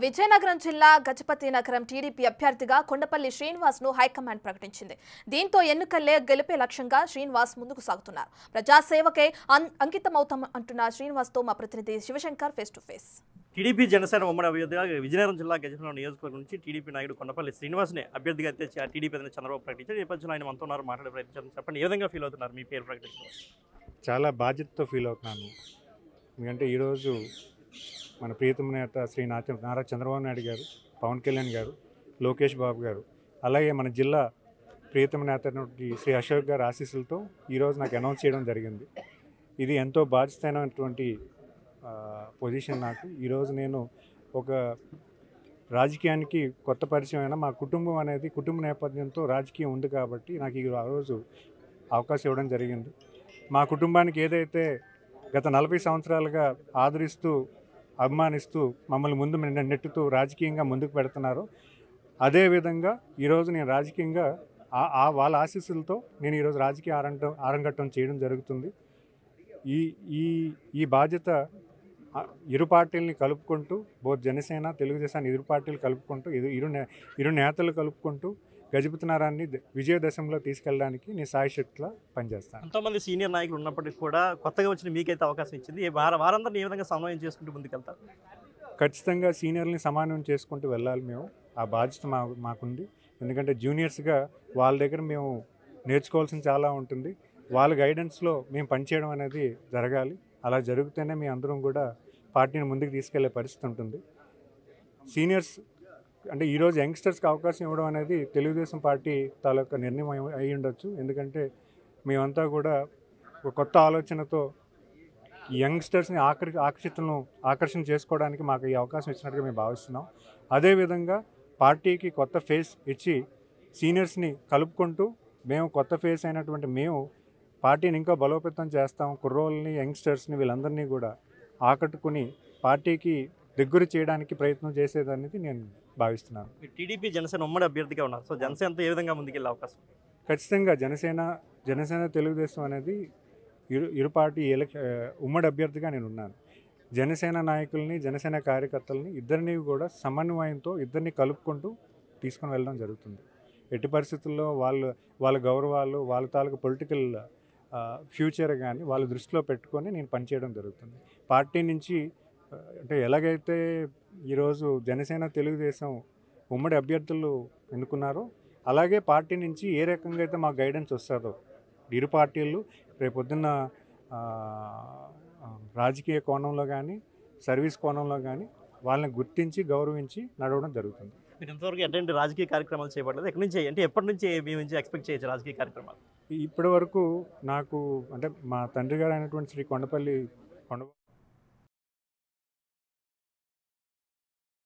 విజయనగరం జిల్లా గజపతి నగరం టీడీపీ అభ్యర్థిగా కొండపల్లి శ్రీనివాస్ ను హైకమాండ్ ప్రకటించింది. దీంతో ఎన్నికల్లే గెలిపే లక్ష్యంగా శ్రీనివాస్ ముందుకు సాగుతున్నారు. ప్రజాసేవకే అంకితమవుతాం అంటున్న శ్రీనివాస్ తో మా ప్రతినిధి Shivashankar face to face. TDP Janasena ఉమ్మడి అభ్యర్థిగా విజయనగరం జిల్లా గజపతి నియోజకవర్గం నుంచి టీడీపీ నాయకుడు కొండపల్లి శ్రీనివాస్ని అభ్యర్థిగా అయితే టీడీపీ అధినేత చంద్రబాబు ప్రకటించారు. ఈ నేపథ్యంలో ఆయన మనతో ఉన్నారు, మాట్లాడే ప్రయత్నించారు. చెప్పండి, ఏ విధంగా ఫీల్ అవుతున్నారు మీ పేరు ప్రకటించడం? చాలా బాధ్యతతో ఫీల్ అవుతున్నాను. ఎందుకంటే ఈరోజు మన ప్రియతమ నేత శ్రీ నారా చంద్రబాబు నాయుడు గారు, పవన్ కళ్యాణ్ గారు, లోకేష్ బాబు గారు, అలాగే మన జిల్లా ప్రియతమ నేత శ్రీ అశోక్ గారి ఆశీస్సులతో ఈరోజు నాకు అనౌన్స్ చేయడం జరిగింది. ఇది ఎంతో బాధ్యతైనటువంటి పొజిషన్ నాకు. ఈరోజు నేను ఒక రాజకీయానికి కొత్త పరిచయం అయినా మా కుటుంబం అనేది కుటుంబ నేపథ్యంతో రాజకీయం ఉంది కాబట్టి నాకు ఆ రోజు అవకాశం ఇవ్వడం జరిగింది. మా కుటుంబానికి ఏదైతే గత 40 సంవత్సరాలుగా ఆదరిస్తూ అభిమానిస్తూ మమ్మల్ని ముందు నెట్టుతూ రాజకీయంగా ముందుకు పెడుతున్నారో అదేవిధంగా ఈరోజు నేను రాజకీయంగా వాళ్ళ ఆశీస్సులతో నేను ఈరోజు రాజకీయ ఆరంగట్టం చేయడం జరుగుతుంది. ఈ బాధ్యత ఇరు పార్టీలని కలుపుకుంటూ జనసేన తెలుగుదేశాన్ని ఇరు పార్టీలు కలుపుకుంటూ ఇరు నేతలు కలుపుకుంటూ గజపతి నగరాన్ని విజయదశమిలో తీసుకెళ్ళడానికి నేను సాయశక్తిలా పనిచేస్తాను. ఎంతోమంది సీనియర్ నాయకులు ఉన్నప్పటికీ కూడా కొత్తగా వచ్చిన మీకైతే అవకాశం ఇచ్చింది. వారందరినీ ఏ విధంగా సమన్వయం చేసుకుంటూ ముందుకెళ్తారు? ఖచ్చితంగా సీనియర్ని సమన్వయం చేసుకుంటూ వెళ్ళాలి. మేము ఆ బాధ్యత మాకుంది. ఎందుకంటే జూనియర్స్గా వాళ్ళ దగ్గర మేము నేర్చుకోవాల్సింది చాలా ఉంటుంది. వాళ్ళ గైడెన్స్లో మేము పనిచేయడం అనేది జరగాలి. అలా జరిగితేనే మీ అందరం కూడా పార్టీని ముందుకు తీసుకెళ్లే పరిస్థితి ఉంటుంది. సీనియర్స్ అంటే ఈరోజు యంగ్స్టర్స్కి అవకాశం ఇవ్వడం అనేది తెలుగుదేశం పార్టీ తాలూకా నిర్ణయం అయి ఉండొచ్చు. ఎందుకంటే మేమంతా కూడా ఒక కొత్త ఆలోచనతో యంగ్స్టర్స్ని ఆకర్షణ చేసుకోవడానికి మాకు ఈ అవకాశం ఇచ్చినట్టుగా మేము భావిస్తున్నాం. అదేవిధంగా పార్టీకి కొత్త ఫేస్ ఇచ్చి సీనియర్స్ని కలుపుకుంటూ మేము కొత్త ఫేస్ అయినటువంటి మేము పార్టీని ఇంకా బలోపేతం చేస్తాం. కుర్రోళ్ళని, యంగ్స్టర్స్ని వీళ్ళందరినీ కూడా ఆకట్టుకుని పార్టీకి దగ్గర చేయడానికి ప్రయత్నం చేసేదనేది నేను భావిస్తున్నాను. టీడీపీ జనసేన ఉమ్మడి అభ్యర్థిగా ఉన్నారు. సో జనసేనతో ఏ విధంగా ముందుకెళ్ళే అవకాశం? ఖచ్చితంగా జనసేన తెలుగుదేశం అనేది ఇరు పార్టీ ఉమ్మడి అభ్యర్థిగా నేను ఉన్నాను. జనసేన నాయకుల్ని, జనసేన కార్యకర్తలని ఇద్దరిని కూడా సమన్వయంతో ఇద్దరిని కలుపుకుంటూ తీసుకొని వెళ్ళడం జరుగుతుంది. ఎట్టి పరిస్థితుల్లో వాళ్ళ గౌరవాలు, వాళ్ళ తాలూకు పొలిటికల్ ఫ్యూచర్ కానీ వాళ్ళ దృష్టిలో పెట్టుకొని నేను పనిచేయడం జరుగుతుంది. పార్టీ నుంచి అంటే ఎలాగైతే ఈరోజు జనసేన తెలుగుదేశం ఉమ్మడి అభ్యర్థులు ఎన్నుకున్నారో అలాగే పార్టీ నుంచి ఏ రకంగా అయితే మాకు గైడెన్స్ వస్తుందో ఇరు పార్టీలు రేపొద్దున్న రాజకీయ కోణంలో కానీ సర్వీస్ కోణంలో కానీ వాళ్ళని గుర్తించి గౌరవించి నడవడం జరుగుతుంది. మీరు ఇంతవరకు ఎటువంటి రాజకీయ కార్యక్రమాలు చేపట్టలేదు? ఎక్కడి నుంచి అంటే ఎప్పటి నుంచి మీ నుంచి ఎక్స్పెక్ట్ చేయొచ్చు రాజకీయ కార్యక్రమాలు? ఇప్పటి వరకు నాకు అంటే మా తండ్రి గారు అయినటువంటి శ్రీ కొండపల్లి